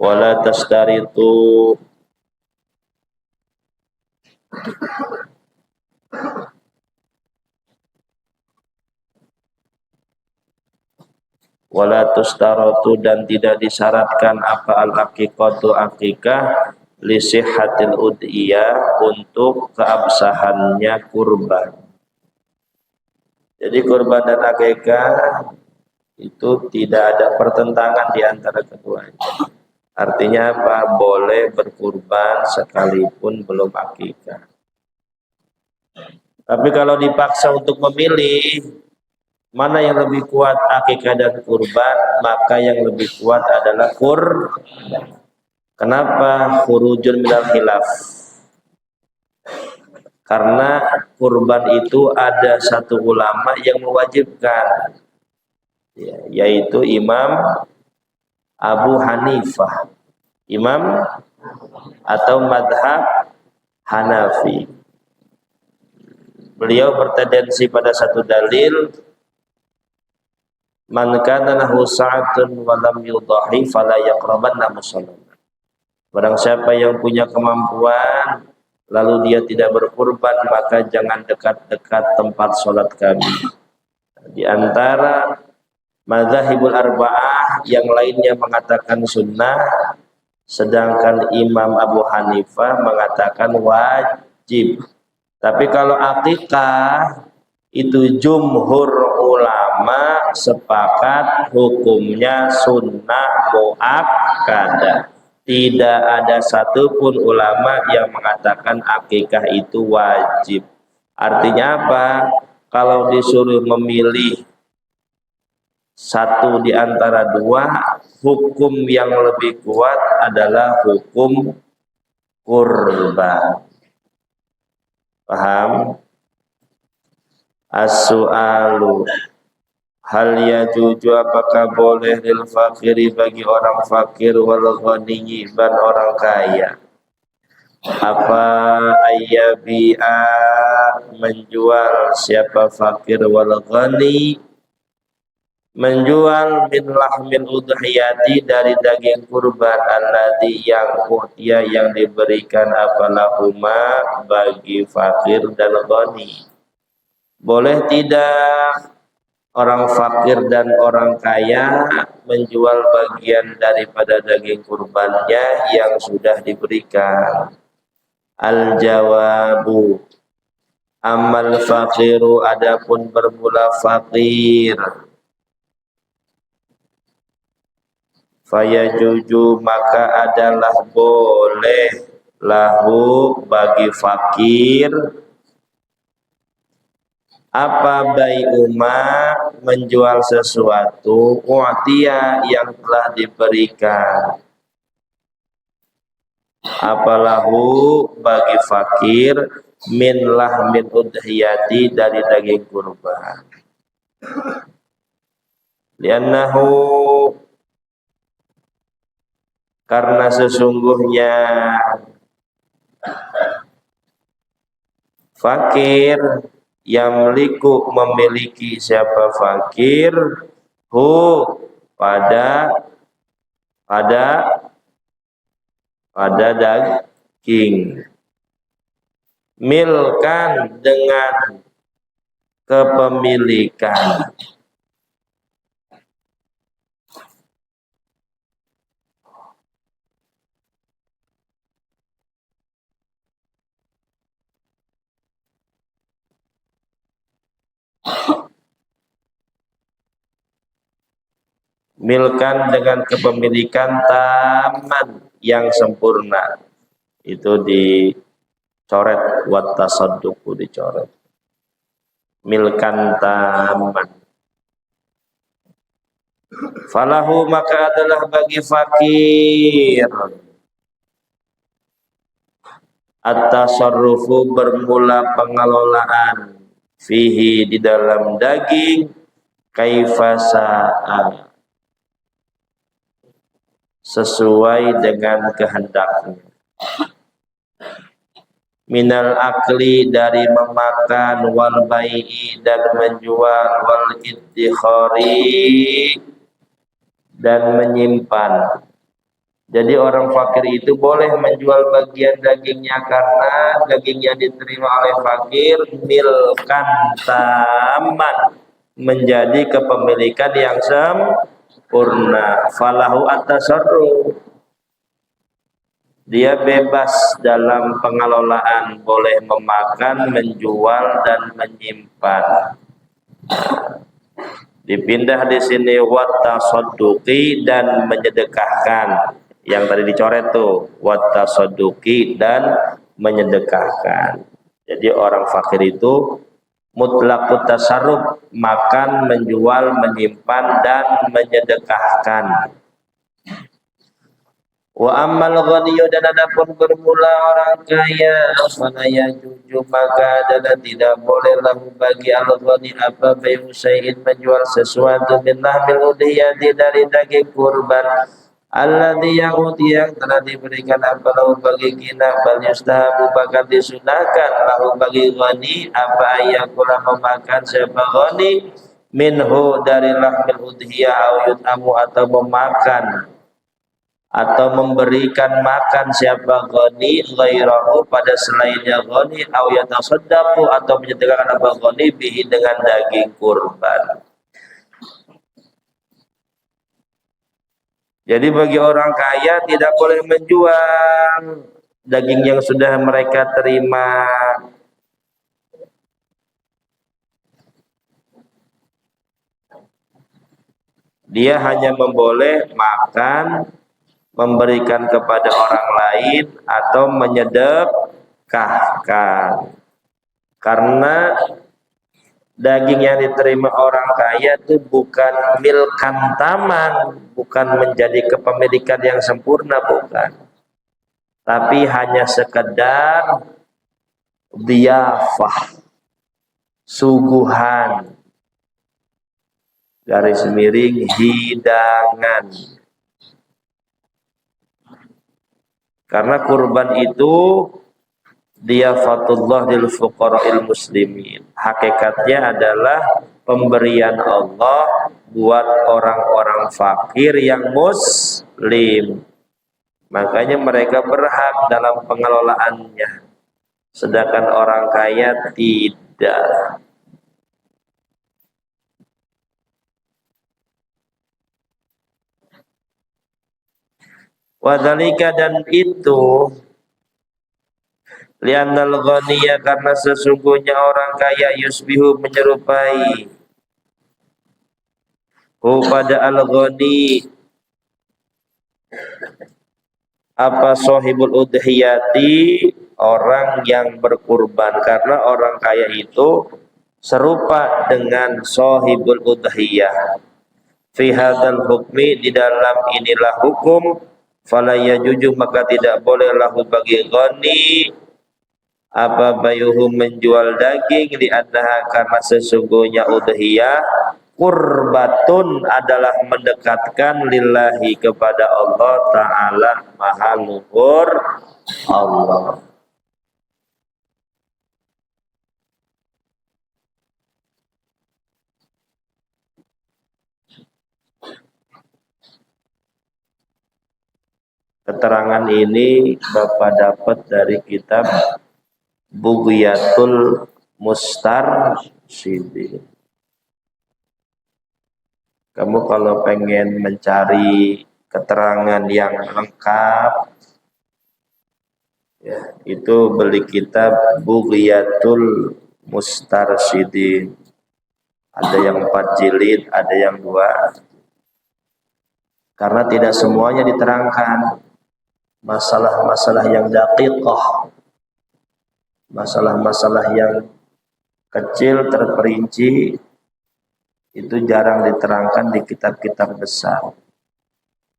wala tashtaritu wala tustaratu dan tidak disyaratkan apa al-aqiqatu akikah li sihhatil udhiyah untuk keabsahannya kurban. Jadi kurban dan akikah itu tidak ada pertentangan di antara keduanya. Artinya apa? Boleh berkurban sekalipun belum akikah. Tapi kalau dipaksa untuk memilih mana yang lebih kuat, akikah dan kurban, maka yang lebih kuat adalah kurban. Kenapa? Khurujun minal khilaf. Karena kurban itu ada satu ulama yang mewajibkan, yaitu Imam Abu Hanifah, imam atau madhab Hanafi. Beliau bertendensi pada satu dalil, man kana lahu sa'atun wa lam yudahi fala yaqrabanna musallana. Barang siapa yang punya kemampuan lalu dia tidak berkurban, maka jangan dekat-dekat tempat sholat kami. Di antara mazhabul arba'ah yang lainnya mengatakan sunnah, sedangkan Imam Abu Hanifah mengatakan wajib. Tapi kalau akikah itu jumhur ulama sepakat hukumnya sunnah muakkadah. Tidak ada satupun ulama yang mengatakan akikah itu wajib. Artinya apa? Kalau disuruh memilih satu di antara dua, hukum yang lebih kuat adalah hukum kurban. Paham? As-su'alu hal yajuju, apakah boleh lil fakiri bagi orang fakir wal ghaniyyi dan orang kaya apa ayyabi'a menjual siapa fakir wal ghani menjual min lahmil udhiyati dari daging kurban alladhi yang utiya yang diberikan apalahuma bagi fakir dan ghani. Boleh tidak orang fakir dan orang kaya menjual bagian daripada daging kurbannya yang sudah diberikan? Al-jawabu amal fakiru, adapun bermula fakir, fayajuju maka adalah boleh lahu bagi fakir apa bai'uma menjual sesuatu u'tiya yang telah diberikan apalahu bagi fakir min lahmin udhiyati dari daging kurban. Liannahu karena sesungguhnya fakir yang memiliki siapa fakir pada daging milkan dengan kepemilikan. Milkan dengan kepemilikan taman yang sempurna. Itu dicoret, wat tasadduqu dicoret. Milkan taman. Falahu maka adalah bagi fakir at-tasarrufu bermula pengelolaan fihi di dalam daging kaifasa'a sesuai dengan kehendaknya. Minal akli dari memakan, wal bai'i dan menjual, wal iddikhari dan menyimpan, Jadi orang fakir itu boleh menjual bagian dagingnya karena daging yang diterima oleh fakir milkan taman, menjadi kepemilikan yang sempurna. Falahu at-tasarruf, dia bebas dalam pengelolaan, boleh memakan, menjual dan menyimpan. Dipindah di sini wattasadduqi, dan menyedekahkan. Yang tadi dicoret tuh wattasadduqi, dan menyedekahkan. Jadi orang fakir itu mutlaqut tasarruf, makan, menjual, menyimpan dan menyedekahkan. Wa ammal ghaniyyu, dan adapun bermula orang kaya, fala yajuju, maka adalah tidak boleh lahu bagi al-ghani apa bayu syai'in, menjual sesuatu min lahmil udhiyati, dari daging kurban, alladhi yang telah diberikan apa lahu bagi kita, bal yustahabu, bahkan disunahkan lahu bagi ghani apa ayakula, memakan siapa ghani minhu dari lahmil udhiyah, au yut'amu, atau memakan atau memberikan makan siapa ghani ghairahu pada selainnya ghani, au yatasaddaqu, atau menyedekahkan apa ghani bihi dengan daging kurban. Jadi bagi orang kaya tidak boleh menjual daging yang sudah mereka terima. Dia hanya memboleh makan, memberikan kepada orang lain, atau menyedekahkan. Karena daging yang diterima orang kaya itu bukan milkan taman, bukan menjadi kepemilikan yang sempurna, bukan. Tapi hanya sekedar dhiyafah, suguhan, garis miring hidangan. Karena kurban itu diyafatullah lil fuqara'il muslimin. Hakikatnya adalah pemberian Allah buat orang-orang fakir yang muslim. Makanya mereka berhak dalam pengelolaannya. Sedangkan orang kaya tidak. Wadhalika, dan itu li'annal ghaniya, karena sesungguhnya orang kaya yusbihu, menyerupai pada al-ghani apa sahibul udhiyati, orang yang berkurban. Karena orang kaya itu serupa dengan sahibul udhiyah. Fi hadzal hukmi, di dalam inilah hukum, fala yajuju, maka tidak boleh lahu bagi ghani apa bayuhu, menjual daging, li annaha, karena sesungguhnya udhiyah qurbatun, adalah mendekatkan, lillahi, kepada Allah Ta'ala, maha luhur Allah. Keterangan ini Bapak dapat dari kitab Bughyatul Mustarsyidin. Kamu kalau pengen mencari keterangan yang lengkap, ya, itu beli kitab Bughyatul Mustarsyidin. Ada yang 4 jilid, ada yang 2. Karena tidak semuanya diterangkan. Masalah-masalah yang daqiqah, masalah-masalah yang kecil terperinci, itu jarang diterangkan di kitab-kitab besar.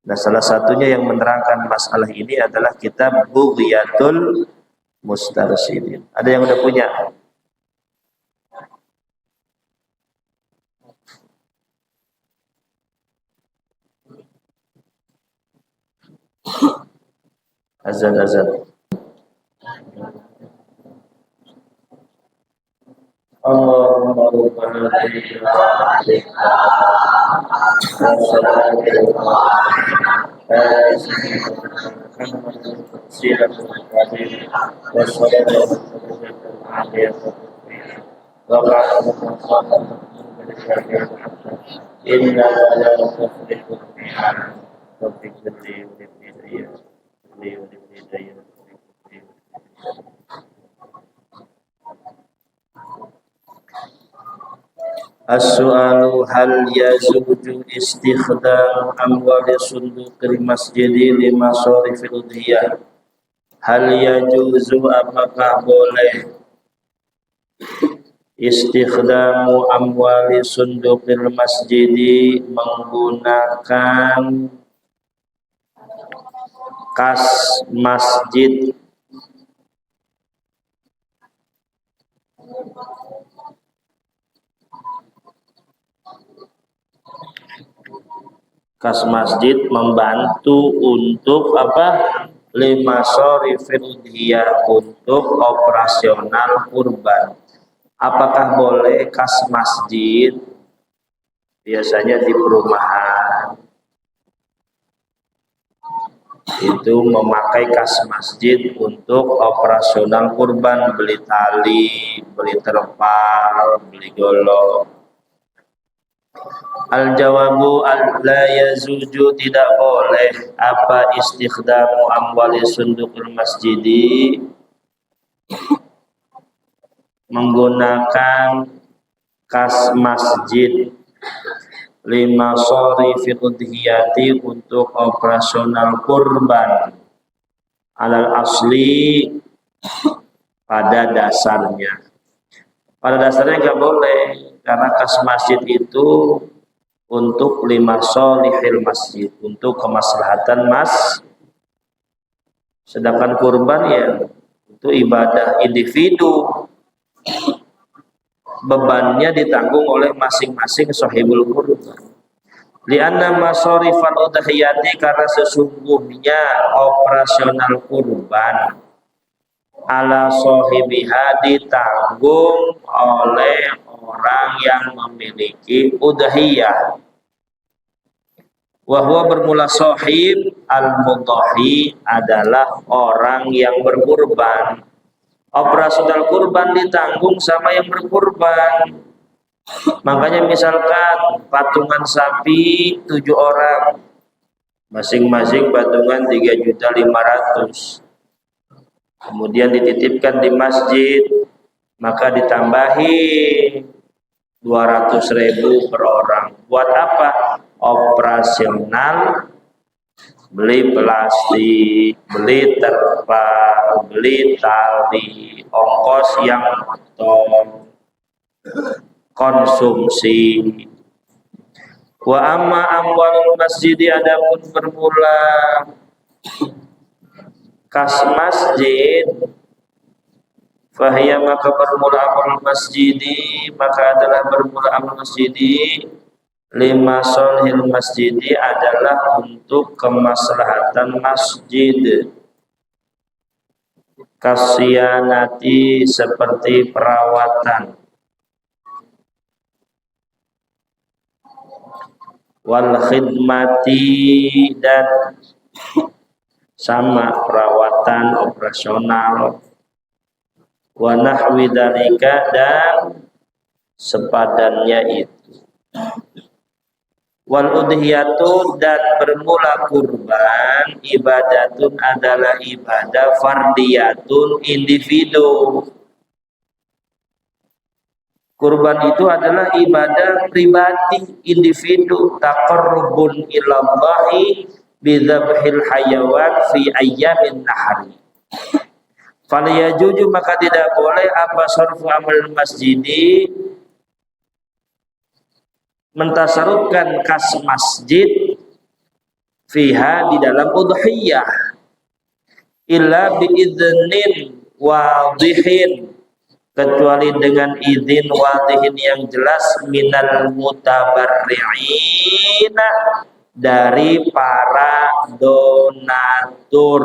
Nah, salah satunya yang menerangkan masalah ini adalah kitab Bughyatul Mustarsyidin. Ada yang udah punya? Azan. Allahumma rabbana Inna la tuflihul mi'ad. Topik gede budaya. As-su'alu hal yajuzu istikhdam amwali sunduqil masjidi lima sorifil udhiyah. Hal yajuzu apakah boleh istikhdamu amwali sunduqil masjidi menggunakan kas masjid membantu untuk apa? Lima sorifil udhiyah, untuk operasional kurban. Apakah boleh kas masjid? Biasanya di perumahan itu memakai kas masjid untuk operasional kurban, beli tali, beli terpal, beli golok. Al-jawabu la yazuju, tidak boleh apa istikhdamu amwali sundukul masjidi, menggunakan kas masjid lima sori fil udhiyati, untuk operasional kurban, alal asli, pada dasarnya. Pada dasarnya nggak boleh, karena kas masjid itu untuk lima solihil masjid, untuk kemaslahatan sedangkan kurban ya itu ibadah individu, bebannya ditanggung oleh masing-masing sahibul kurban. Lianna masorifal udhiyati, karena sesungguhnya operasional kurban ala sahibiha, ditanggung oleh orang yang memiliki udhiyah. Wahwa bermula sahib al-mudhahi, adalah orang yang berkurban. Operasional kurban ditanggung sama yang berkurban. Makanya misalkan patungan sapi 7 orang, masing-masing patungan 3.500.000, kemudian dititipkan di masjid, maka ditambahi 200.000 per orang. Buat apa? Operasional, beli plastik, beli terpal, beli tali, ongkos yang potong, konsumsi. Wa amma amwalul masjidi, adapun bermula kas masjid, fahiyya, maka bermula amwalul masjidi, maka adalah bermula amwalul masjidi lima solhil masjidi, adalah untuk kemaslahatan masjid, kasianati, seperti perawatan, wal khidmati, dan sama perawatan operasional, wa nahwi dzalika, dan sepadannya itu. Wal udhiyatu, dan bermula kurban, ibadatun, adalah ibadah fardiyatun, individu. Kurban itu adalah ibadah pribadi, individu, taqarrubun ilallahi bidzabhil hayawan fi ayyamin nahari. Fal yajuju, maka tidak boleh apa sarfu amal masjidi, mentasarufkan kas masjid fiha, di dalam udhiyah, illa biidznin wadihin, kecuali dengan izin wadihin yang jelas, minal mutabarri'ina, dari para donatur.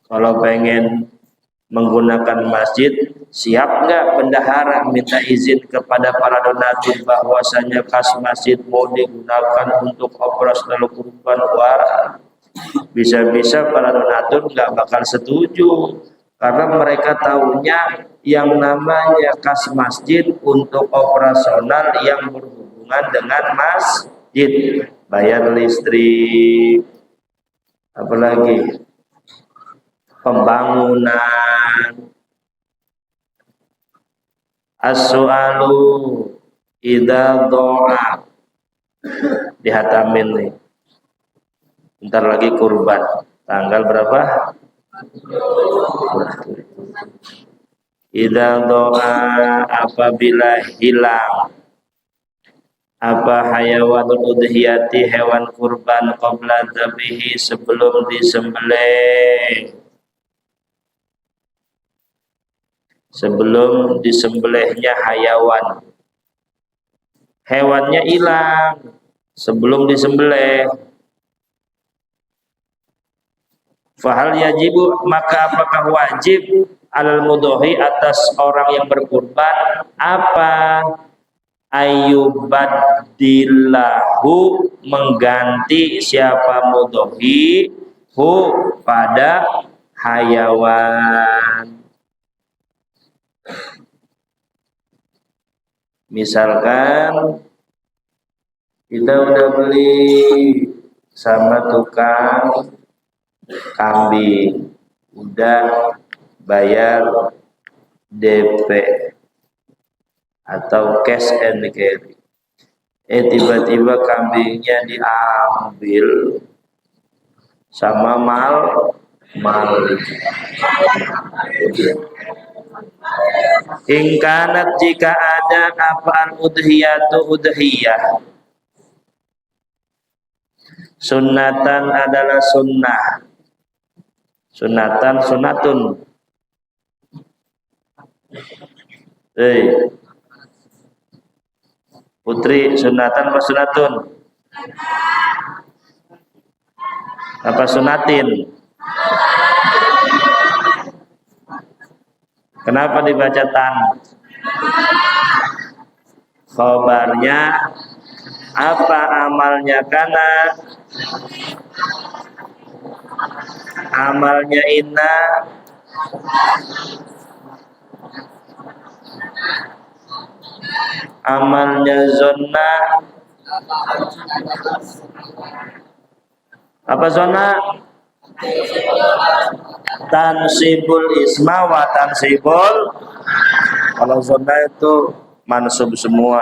Kalau pengen menggunakan masjid, siap nggak bendahara minta izin kepada para donatur bahwasanya kas masjid mau digunakan untuk operasional kurban? Wah, bisa-bisa para donatur nggak bakal setuju karena mereka tahunya yang namanya kas masjid untuk operasional yang berhubungan dengan masjid, bayar listrik, apalagi pembangunan. As-su'alu idza doa, dihatamin nih. Bentar lagi kurban. Tanggal berapa? Idza doa, apabila hilang apa hayawanul udhiyati, hewan kurban, qabla dzabihi, sebelum disembelih. Sebelum disembelihnya hayawan, hewannya hilang sebelum disembelih. Fahal yajibu, maka apakah wajib alal mudhohi, atas orang yang berkurban, apa ayyubaddilahu, mengganti siapa mudhohi hu pada hayawan. Misalkan kita udah beli sama tukang kambing, udah bayar DP atau cash and carry, tiba-tiba kambingnya diambil sama malik. Ingkanat, jika ada apaan udhiyatu udhiyah, sunnatan adalah sunnah, sunatan sunatun. Putri, sunatan apa sunatun? Apa sunatin? Kenapa dibaca tan? Khobarnya apa, amalnya? Karena amalnya inna, amalnya zona. Apa zona? Tansibul isma wa tansibul. Kalau zona itu mansub semua,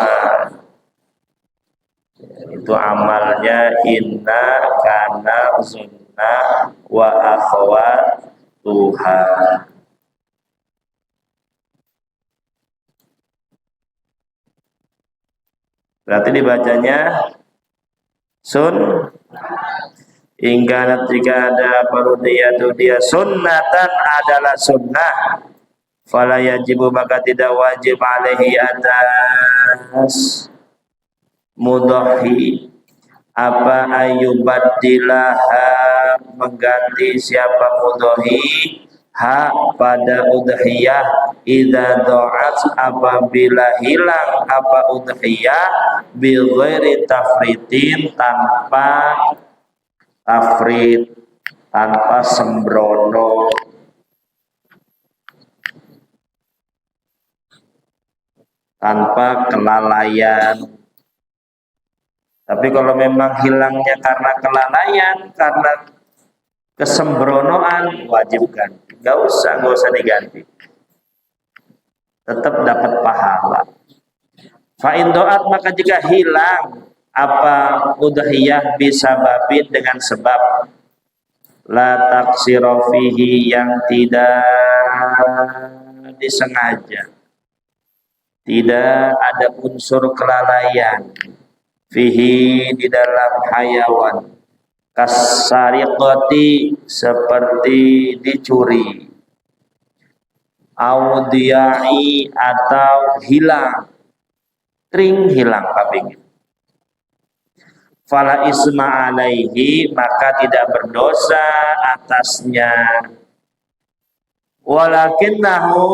itu amalnya inna, kana, zona, wa akhwat Tuhan. Berarti dibacanya sun. Hingga jika ada parudiyatu, dia sunnatan adalah sunnah, fala yajibu, maka tidak wajib, alaihi, atas mudhahi, apa ayyubaddilaha, mengganti siapa mudhahi ha pada udhiyah, idza do'at, apabila hilang apa udhiyah, bi ghairi tafritin, tanpa tafrid, tanpa sembrono, tanpa kelalaian. Tapi kalau memang hilangnya karena kelalaian, karena kesembronoan, wajib ganti. Gak usah diganti, tetap dapat pahala. Fa'in do'at, maka jika hilang apa udhiyah, bisa babin, dengan sebab la taksiro fihi, yang tidak disengaja, tidak ada unsur kelalaian, fihi, di dalam hayawan, kasariqati, seperti dicuri, audiyai, atau hilang, tring, hilang kambing. Fala isma alaihi, maka tidak berdosa atasnya. walakinnahu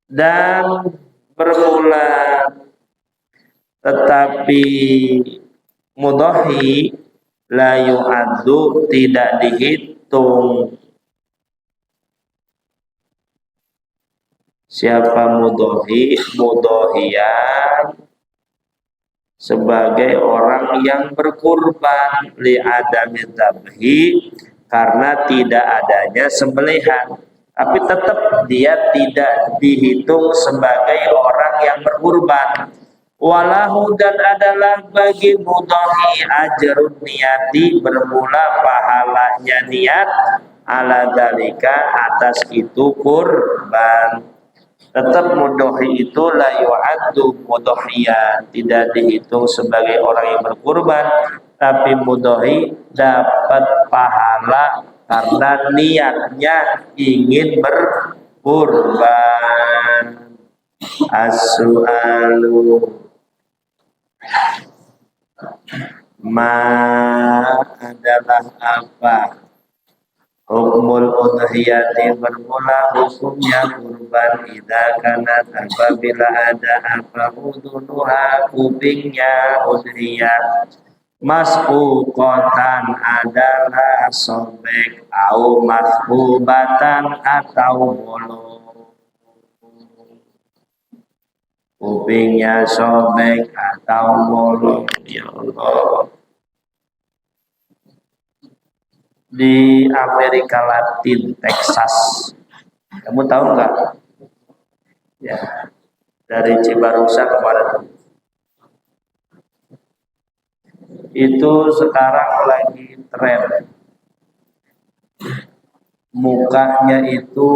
dan bermula tetapi mudhahi la yu'addu tidak dihitung. Siapa mudhahi? Mudhahiyan sebagai orang yang berkurban li adami dzabhi karena tidak adanya sembelihan, tapi tetap dia tidak dihitung sebagai orang yang berkurban. Walahu dan adalah bagi mudhahi ajrun niyati bermula pahalanya niat ala dalika atas itu kurban. Tetap mudhahi itu la yu'addu mudhahiyan, tidak dihitung sebagai orang yang berkurban, tapi mudhahi dapat pahala karena niatnya ingin berkurban. As-su'alu ma adalah apa? Hukmul udhiyati bermula hukumnya kurban idza kana apabila ada apa udunuha kupingnya udhiyat masbuqatan adalah sobek au masbubatan atau bolong, kupingnya sobek atau bolong. Ya Allah, di Amerika Latin, Texas. Kamu tahu nggak? Ya, dari Cibarusah kemarin. Itu sekarang lagi tren. Mukanya itu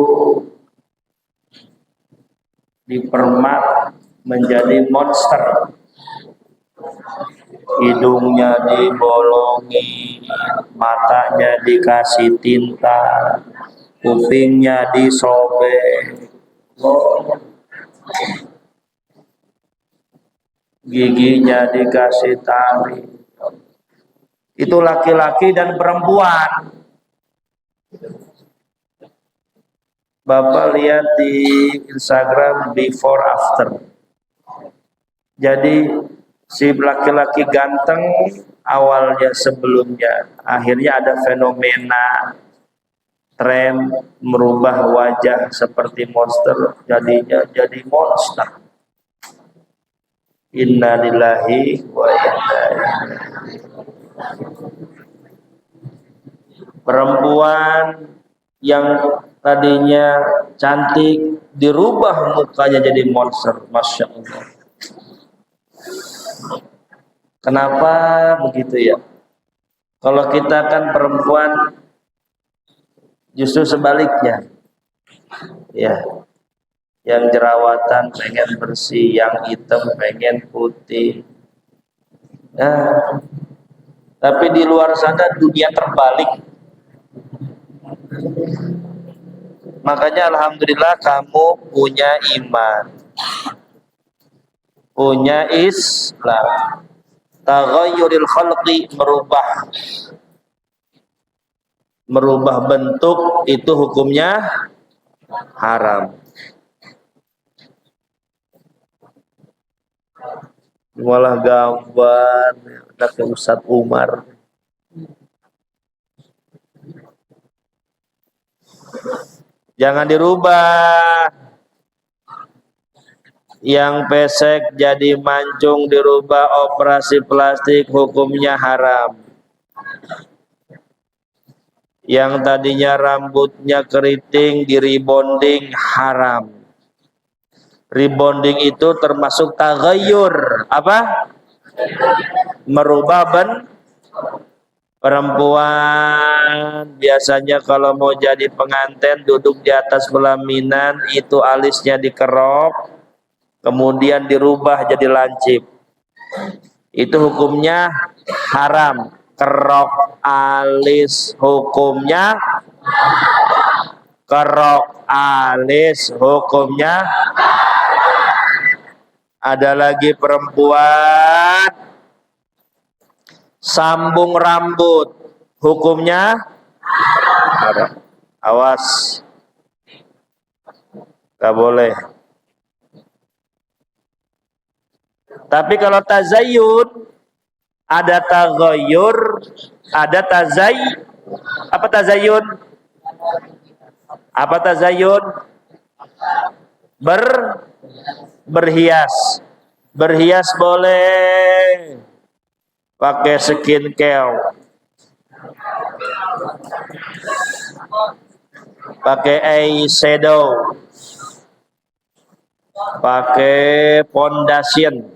dipermak menjadi monster. Hidungnya dibolongi, matanya dikasih tinta, kupingnya disobek, giginya dikasih tali. Itu laki-laki dan perempuan. Bapak lihat di Instagram before after. Jadi si laki-laki ganteng awalnya sebelumnya, akhirnya ada fenomena tren merubah wajah seperti monster, jadinya jadi monster. Innalillahi wa inna ilaihi. Perempuan yang tadinya cantik dirubah mukanya jadi monster, masya Allah. Kenapa begitu ya? Kalau kita kan perempuan justru sebaliknya, ya, yang jerawatan pengen bersih, yang hitam pengen putih. Nah, tapi di luar sana dunia terbalik. Makanya alhamdulillah kamu punya iman, punya Islam. Taghayyuril khalqi, merubah bentuk itu hukumnya haram. Malah gambar anaknya Ustadz Umar. Jangan dirubah. Yang pesek jadi mancung dirubah operasi plastik hukumnya haram. Yang tadinya rambutnya keriting di rebonding haram. Rebonding itu termasuk taghayyur. Apa? Merubah perempuan biasanya kalau mau jadi pengantin duduk di atas pelaminan, itu alisnya dikerok, kemudian dirubah jadi lancip. Itu hukumnya haram. Kerok alis hukumnya, kerok alis hukumnya. Ada lagi perempuan sambung rambut, hukumnya haram. Awas, gak boleh. Tapi kalau tazayyun, ada taghayyur, ada apa tazayyun? Apa tazayyun? Berhias. Berhias boleh pakai skincare, pakai eyeshadow, pakai foundation,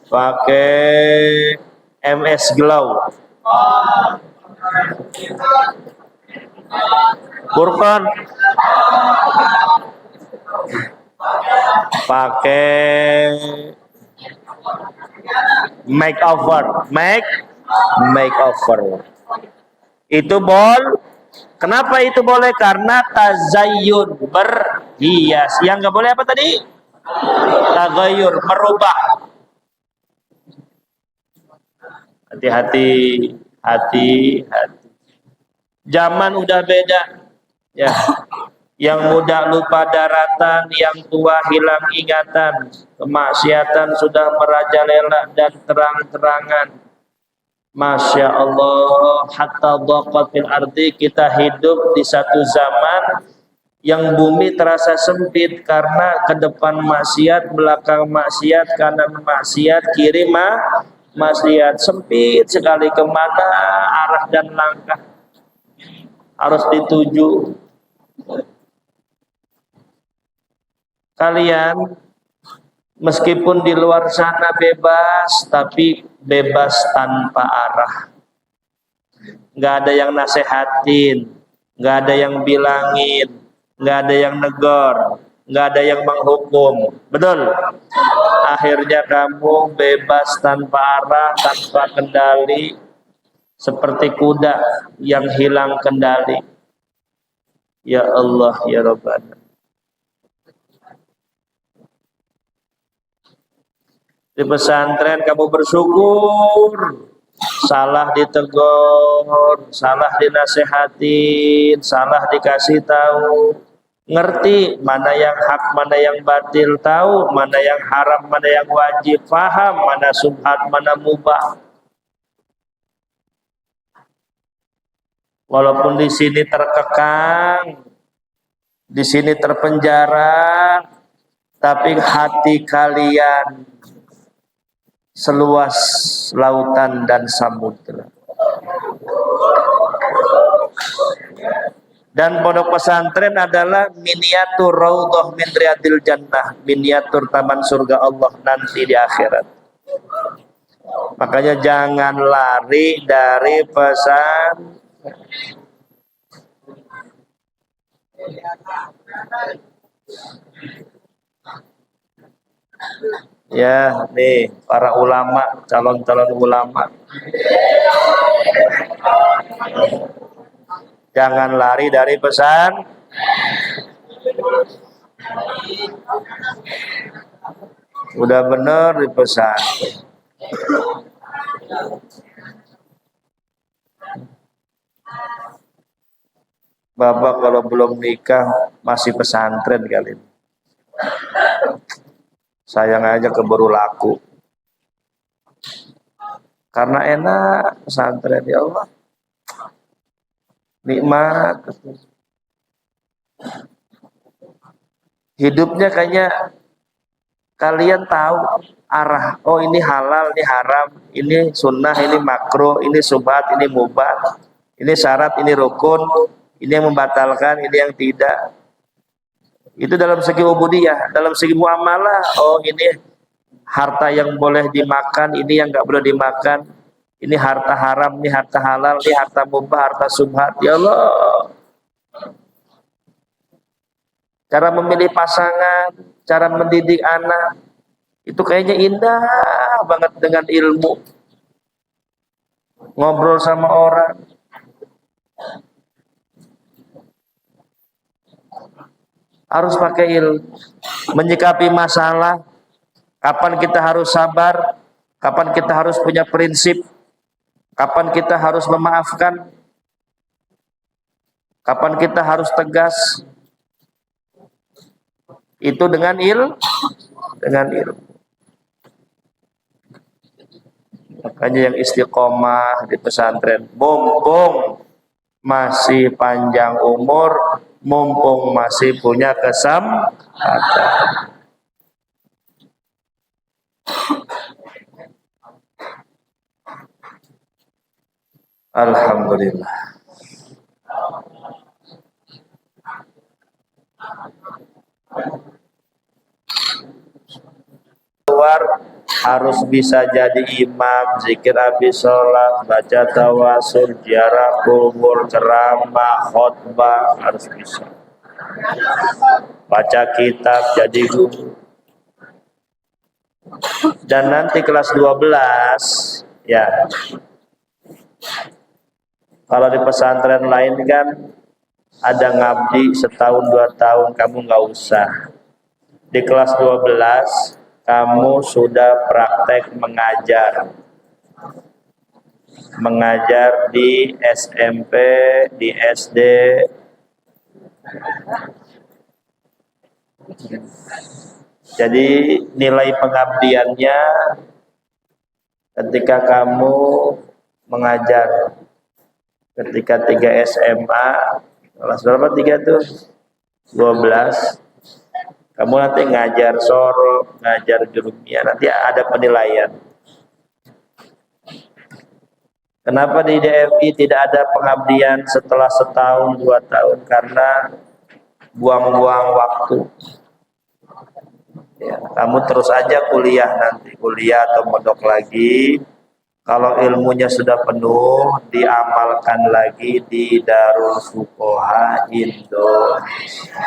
pakai MS Glow, Burkon, pakai makeover. Itu kenapa itu boleh? Karena tazayyun, berhias. Yang nggak boleh apa tadi? Tagayur, merubah. Hati-hati. Zaman udah beda, ya. Yang muda lupa daratan, yang tua hilang ingatan. Kemaksiatan sudah merajalela dan terang-terangan. Masya Allah, hatta dhaqat fil ardi, kita hidup di satu zaman yang bumi terasa sempit karena ke depan maksiat, belakang maksiat, kanan maksiat, kiri maksiat. Sempit sekali, kemana arah dan langkah harus dituju. Kalian meskipun di luar sana bebas, tapi bebas tanpa arah. Nggak ada yang nasehatin, nggak ada yang bilangin, nggak ada yang negor, nggak ada yang menghukum. Betul? Akhirnya kamu bebas tanpa arah, tanpa kendali, seperti kuda yang hilang kendali. Ya Allah, ya Rabbana. Di pesantren kamu bersyukur, salah ditegur, salah dinasehatin, salah dikasih tahu, ngerti mana yang hak, mana yang batil, tahu mana yang haram, mana yang wajib, paham mana subhat, mana mubah. Walaupun di sini terkekang, di sini terpenjara, tapi hati kalian seluas lautan dan samudra. Dan pondok pesantren adalah miniatur raudhah min riyadil jannah, miniatur taman surga Allah nanti di akhirat. Makanya jangan lari dari pesan. Ya, nih para ulama, calon-calon ulama. Jangan lari dari pesan. Udah bener di pesan. Bapak kalau belum nikah masih pesantren kali ini. Sayang aja keburu laku. Karena enak pesantren, ya Allah. Nikmat. Hidupnya kayaknya kalian tahu arah. Oh, ini halal, ini haram, ini sunnah, ini makruh, ini subhat, ini mubah, ini syarat, ini rukun, ini yang membatalkan, ini yang tidak. Itu dalam segi ubudiyah. Dalam segi muamalah, oh ini harta yang boleh dimakan, ini yang nggak boleh dimakan, ini harta haram, ini harta halal, ini harta mubah, harta subhat. Ya Allah, cara memilih pasangan, cara mendidik anak, itu kayaknya indah banget dengan ilmu. Ngobrol sama orang, harus pakai ilmu. Menyikapi masalah, kapan kita harus sabar, kapan kita harus punya prinsip, Kapan kita harus memaafkan? Kapan kita harus tegas? Itu dengan ilmu. Makanya yang istiqomah di pesantren, mumpung masih panjang umur, mumpung masih punya kesempatan. Alhamdulillah. Keluar harus bisa jadi imam, zikir habis sholat, baca tawasul, ziarah kubur, ceramah, khutbah, harus bisa. Baca kitab, jadi guru. Dan nanti kelas 12, ya. Kalau di pesantren lain kan ada ngabdi setahun 2 tahun, kamu nggak usah. Di kelas 12 kamu sudah praktek mengajar di SMP, di SD. Jadi nilai pengabdiannya ketika kamu mengajar ketika 3 SMA, kelas berapa 3 tuh? 12. Kamu nanti ngajar soro, ngajar jurumiyah, nanti ada penilaian. Kenapa di DFI tidak ada pengabdian setelah setahun 2 tahun? Karena buang-buang waktu. Ya, kamu terus aja kuliah nanti, kuliah atau mondok lagi. Kalau ilmunya sudah penuh, diamalkan lagi di Darul Fuqaha Indonesia.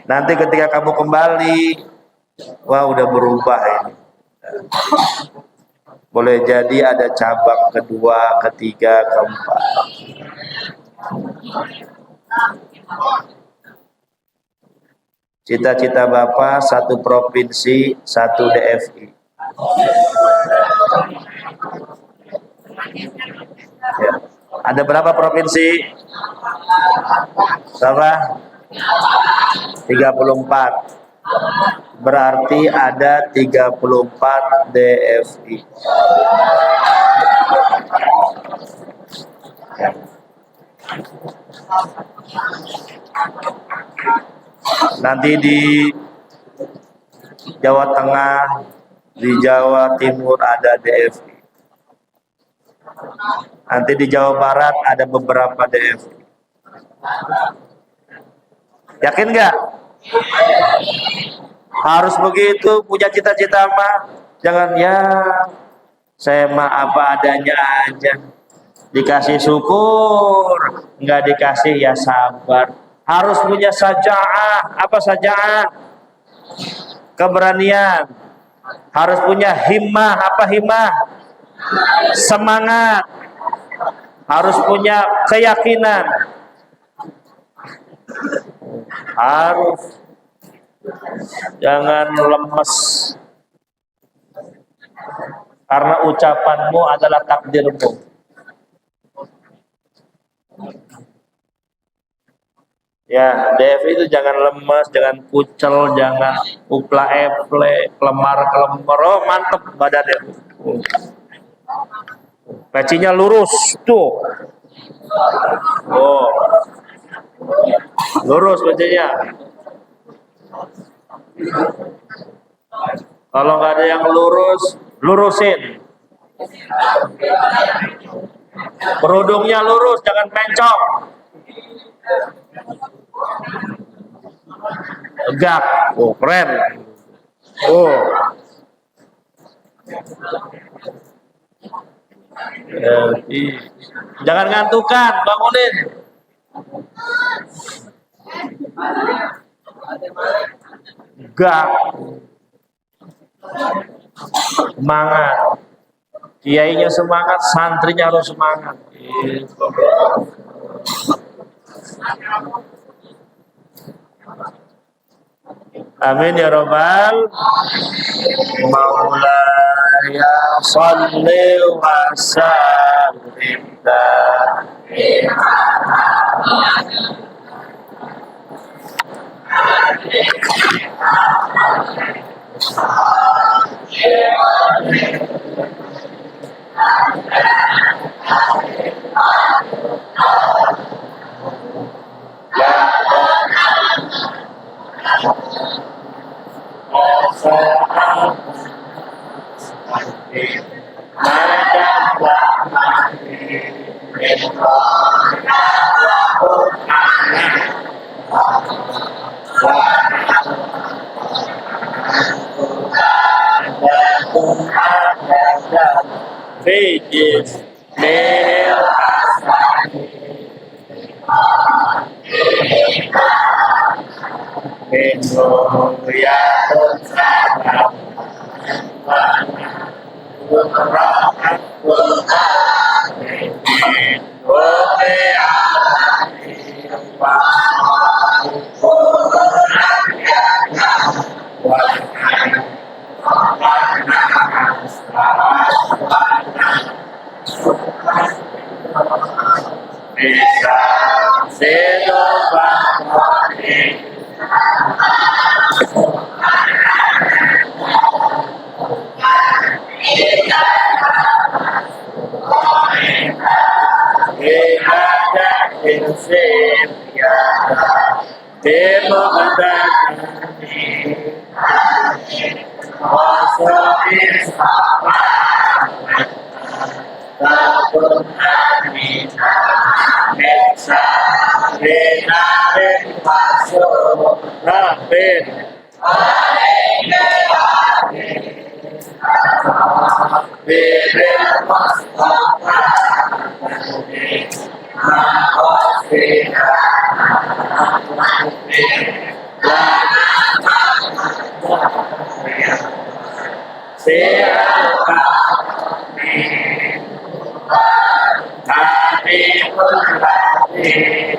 Nanti ketika kamu kembali, wah udah berubah ini. Boleh jadi ada cabang kedua, ketiga, keempat. Cita-cita Bapak satu provinsi, satu DFI. Ya. Ada berapa provinsi? Berapa? 34. Berarti ada 34 DFI. Ya. Nanti di Jawa Tengah, di Jawa Timur ada DFI. Nanti di Jawa Barat ada beberapa DFI. Yakin nggak? Harus begitu, punya cita-cita mah. Jangan ya, saya mah apa adanya aja. Dikasih syukur, nggak dikasih ya sabar. Harus punya saja'ah. Apa saja'ah? Keberanian. Harus punya himmah. Apa himmah? Semangat. Harus punya keyakinan. Harus. Jangan lemes. Karena ucapanmu adalah takdirmu. Ya, DF itu jangan lemes, jangan kucel, jangan upla eple, kelemar kelemar. Oh, mantep badannya. Pecinya lurus tuh. Oh, lurus pecinya. Kalau nggak ada yang lurus, lurusin. Kerudungnya lurus, jangan pencong. Tegak. Oh, keren. Oh. Jangan ngantukan, bangunin. Tegak. Semangat. Kiainya semangat, santrinya harus semangat. Amin ya robbal maulaya salli wa sallim Fijis Nil Minum ya Tuhan Rahmat bisa sedobani ibadah insif ya demodani wasois takut amina Meksa Renarin Masuk Rapin Bibil Mustafa Ma'afina Siapa Habibul Habib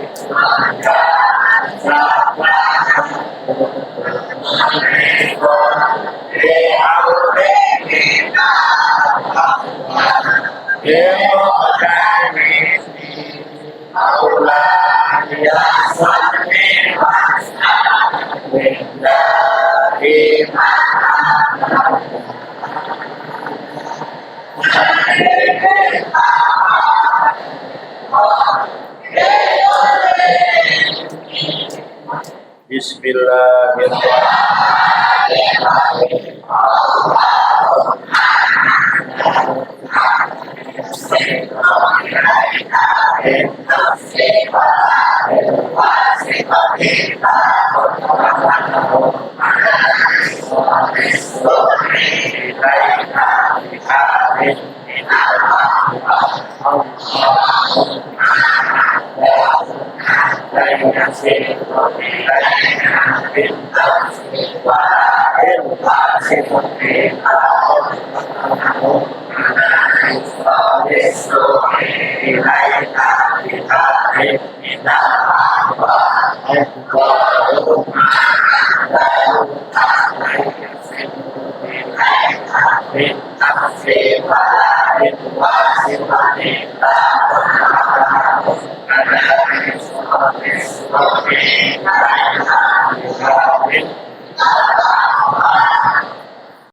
Bismillahirrahmanirrahim.